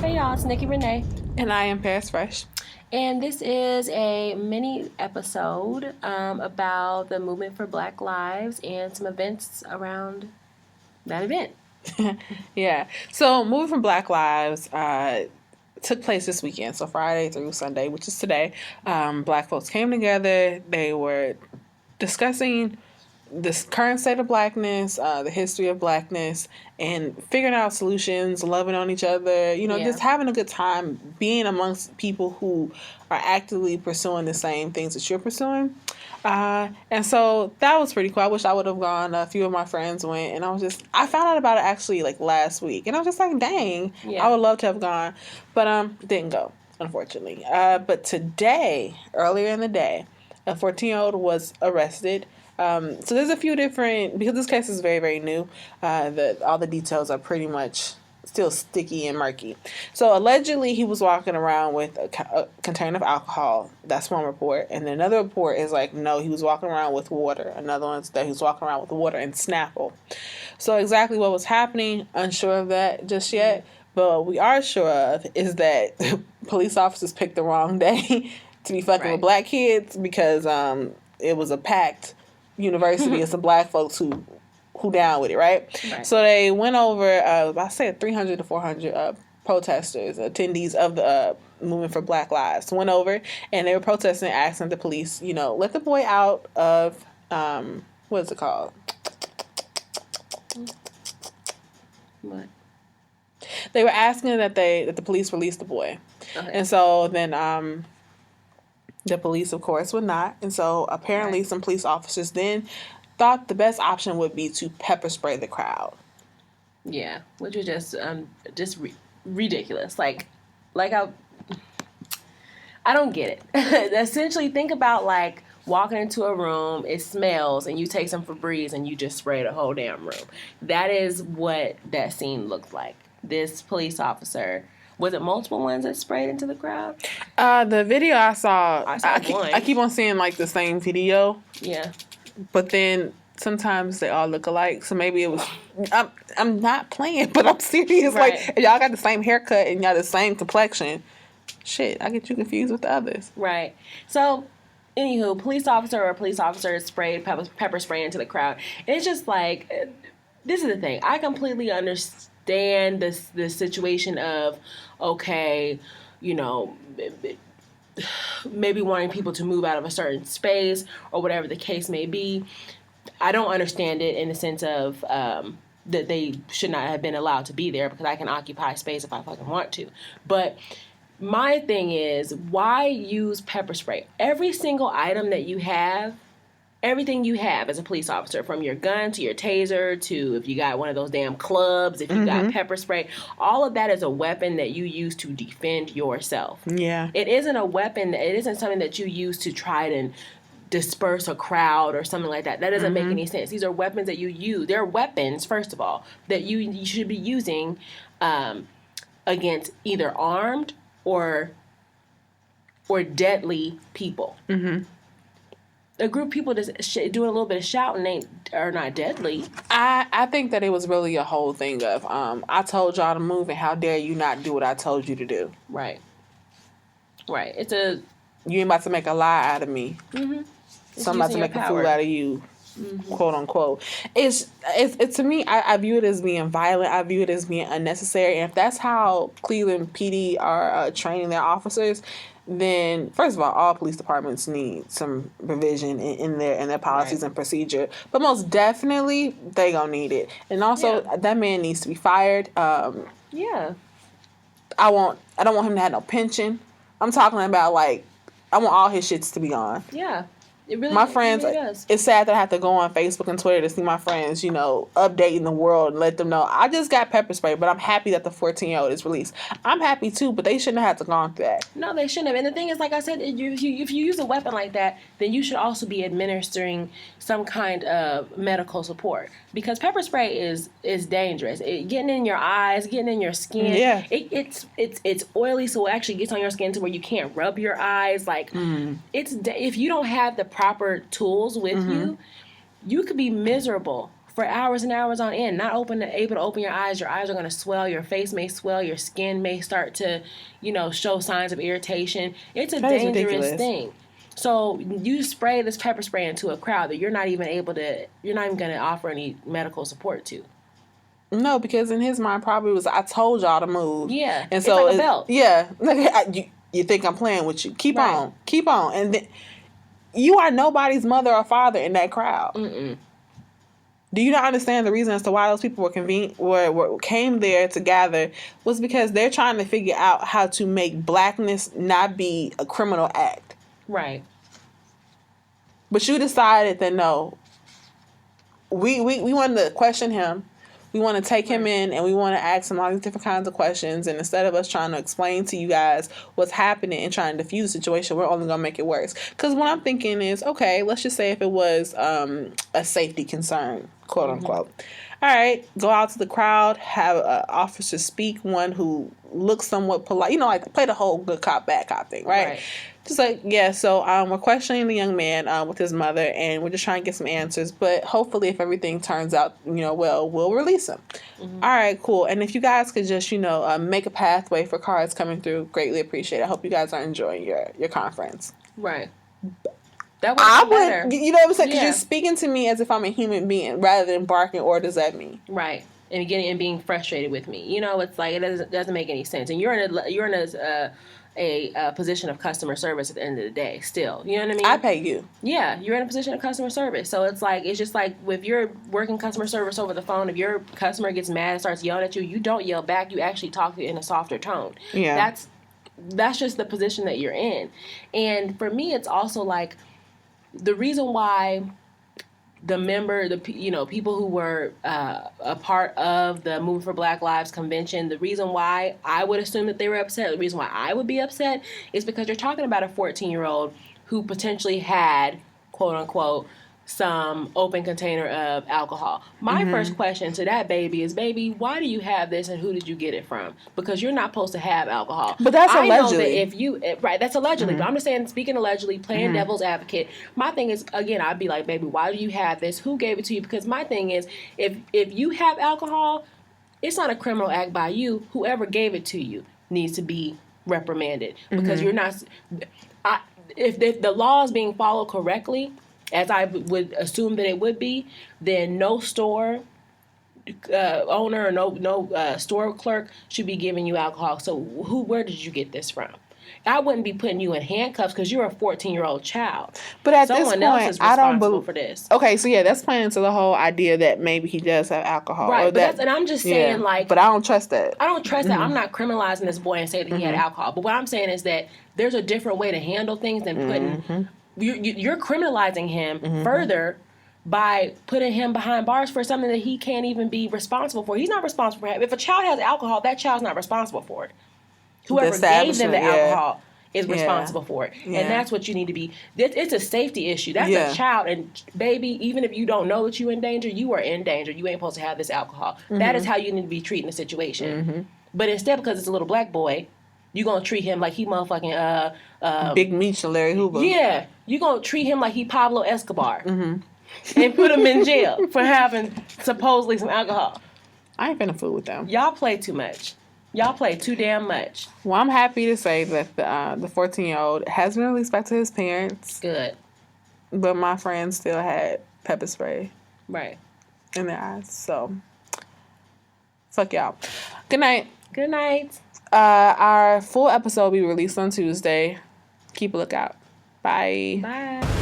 Hey y'all, it's Nikki Renee. And I am Paris Fresh. And this is a mini episode about the movement for Black Lives and some events around that event. Yeah. So, Movement for Black Lives took place this weekend. So, Friday through Sunday, which is today. Black folks came together. They were discussing this current state of Blackness, the history of Blackness, and figuring out solutions, loving on each other, just having a good time, being amongst people who are actively pursuing the same things that you're pursuing. And so that was pretty cool. I wish I would have gone. A few of my friends went, and I found out about it actually like last week, and I was just like, dang, I would love to have gone, but didn't go, unfortunately. But today, earlier in the day, a 14-year-old was arrested. So there's a few different, because this case is very, very new, all the details are pretty much still sticky and murky. So allegedly he was walking around with a container of alcohol. That's one report. And then another report is like, no, he was walking around with water. Another one is that he was walking around with water and Snapple. So exactly what was happening, unsure of that just yet. But what we are sure of is that police officers picked the wrong day to be fucking with black kids, because it was a packed university and some black folks who down with it, right? So they went over, I say 300 to 400 protesters, attendees of the Movement for Black Lives, went over and they were protesting, asking the police, let the boy out of, what is it called? What? They were asking that the police release the boy. Okay. And so then the police, of course, would not. And so apparently some police officers then thought the best option would be to pepper spray the crowd. Yeah, which was just ridiculous. Like I don't get it. Essentially, think about like walking into a room, it smells, and you take some Febreze and you just spray the whole damn room. That is what that scene looked like. This police officer. Was it multiple ones that sprayed into the crowd? The video I saw one. I keep on seeing like the same video. Yeah. But then sometimes they all look alike. So maybe it was... I'm not playing, but I'm serious. Right. Like, if y'all got the same haircut and y'all the same complexion, shit, I get you confused with the others. Right. So, anywho, police officer sprayed pepper spray into the crowd. And it's just like... This is the thing. I completely understand the situation of, okay, maybe wanting people to move out of a certain space or whatever the case may be. I don't understand it in the sense of that they should not have been allowed to be there, because I can occupy space if I fucking want to. But my thing is, why use pepper spray? Every single item that you have, everything you have as a police officer, from your gun to your taser to if you got one of those damn clubs, if you got pepper spray, all of that is a weapon that you use to defend yourself. Yeah. It isn't a weapon. It isn't something that you use to try to disperse a crowd or something like that. That doesn't make any sense. These are weapons that you use. They're weapons, first of all, that you should be using against either armed or deadly people. Mm-hmm. A group of people just doing a little bit of shouting are not deadly. I think that it was really a whole thing of, I told y'all to move, and how dare you not do what I told you to do. Right. You ain't about to make a lie out of me. Mm-hmm. So I'm about to make a fool out of you, quote unquote. It's to me, I view it as being violent. I view it as being unnecessary. And if that's how Cleveland PD are training their officers, then first of all police departments need some revision in their policies and procedure. But most definitely, they gonna need it. And also, that man needs to be fired. Yeah. I don't want him to have no pension. I'm talking about, like, I want all his shits to be gone. Yeah. It really, my friends, it really does. It's sad that I have to go on Facebook and Twitter to see my friends, updating the world and let them know I just got pepper spray, but I'm happy that the 14-year-old is released. I'm happy too, but they shouldn't have had to go through that. No, they shouldn't have. And the thing is, like I said, if you use a weapon like that, then you should also be administering some kind of medical support, because pepper spray is dangerous. Getting in your eyes, getting in your skin. Yeah. It's oily, so it actually gets on your skin to where you can't rub your eyes. Like if you don't have the proper tools with you could be miserable for hours and hours on end, not able to open your eyes are going to swell, your face may swell, your skin may start to, show signs of irritation. It's a dangerous thing. So you spray this pepper spray into a crowd that you're not even going to offer any medical support to. No, because in his mind probably was, I told y'all to move. Yeah. And so it's like a belt. Yeah. You think I'm playing with you. Keep on. And then, you are nobody's mother or father in that crowd. Mm-mm. Do you not understand the reason as to why those people came there to gather was because they're trying to figure out how to make blackness not be a criminal act. Right. But you decided that no, we wanted to question him. We want to take him in and we want to ask him all these different kinds of questions. And instead of us trying to explain to you guys what's happening and trying to diffuse the situation, we're only going to make it worse. Because what I'm thinking is, okay, let's just say if it was a safety concern, quote unquote. All right, go out to the crowd, have an officer speak, one who looks somewhat polite, like play the whole good cop, bad cop thing, right? Just like, so we're questioning the young man with his mother, and we're just trying to get some answers. But hopefully, if everything turns out, well, we'll release him. Mm-hmm. All right, cool. And if you guys could just, make a pathway for cars coming through, greatly appreciate it. I hope you guys are enjoying your conference. Right. That would be better. You know what I'm saying? Because you're speaking to me as if I'm a human being rather than barking orders at me. Right. And being frustrated with me. It's like it doesn't make any sense. And you're in a position of customer service at the end of the day still. You know what I mean? I pay you. Yeah, you're in a position of customer service. So it's just like if you're working customer service over the phone, if your customer gets mad and starts yelling at you, you don't yell back. You actually talk in a softer tone. Yeah. That's just the position that you're in. And for me, it's also like the reason why people who were a part of the Movement for Black Lives convention, the reason why I would assume that they were upset, the reason why I would be upset is because you're talking about a 14-year-old who potentially had, quote unquote, some open container of alcohol. My first question to that baby is, baby, why do you have this and who did you get it from? Because you're not supposed to have alcohol. But that's allegedly. I know that that's allegedly. But I'm just saying, speaking allegedly, playing devil's advocate, my thing is, again, I'd be like, baby, why do you have this? Who gave it to you? Because my thing is, if you have alcohol, it's not a criminal act by you. Whoever gave it to you needs to be reprimanded. Because you're not... If the law is being followed correctly, as I would assume that it would be, then no store owner or no store clerk should be giving you alcohol. So where did you get this from? I wouldn't be putting you in handcuffs because you're a 14-year-old child. But at someone this point, else is responsible for this. Okay, so that's playing into the whole idea that maybe he does have alcohol. Right, and I'm just saying, but I don't trust that. I don't trust that. I'm not criminalizing this boy and saying that he had alcohol. But what I'm saying is that there's a different way to handle things than putting... You're criminalizing him further by putting him behind bars for something that he can't even be responsible for. He's not responsible for it. If a child has alcohol, that child's not responsible for it. Whoever gave them the alcohol is responsible for it. Yeah. And that's what you need to be. It's a safety issue. That's a child. And baby, even if you don't know that you're in danger, you are in danger. You ain't supposed to have this alcohol. That is how you need to be treating the situation. But instead, because it's a little black boy, you're going to treat him like he motherfucking... Big Meech and Larry Hoover. Yeah. You're going to treat him like he Pablo Escobar. And put him in jail for having supposedly some alcohol. I ain't finna fool with them. Y'all play too much. Y'all play too damn much. Well, I'm happy to say that the 14-year-old has been released back to his parents. Good. But my friends still had pepper spray. Right. In their eyes. So, fuck y'all. Good night. Good night. Our full episode will be released on Tuesday. Keep a lookout. Bye. Bye.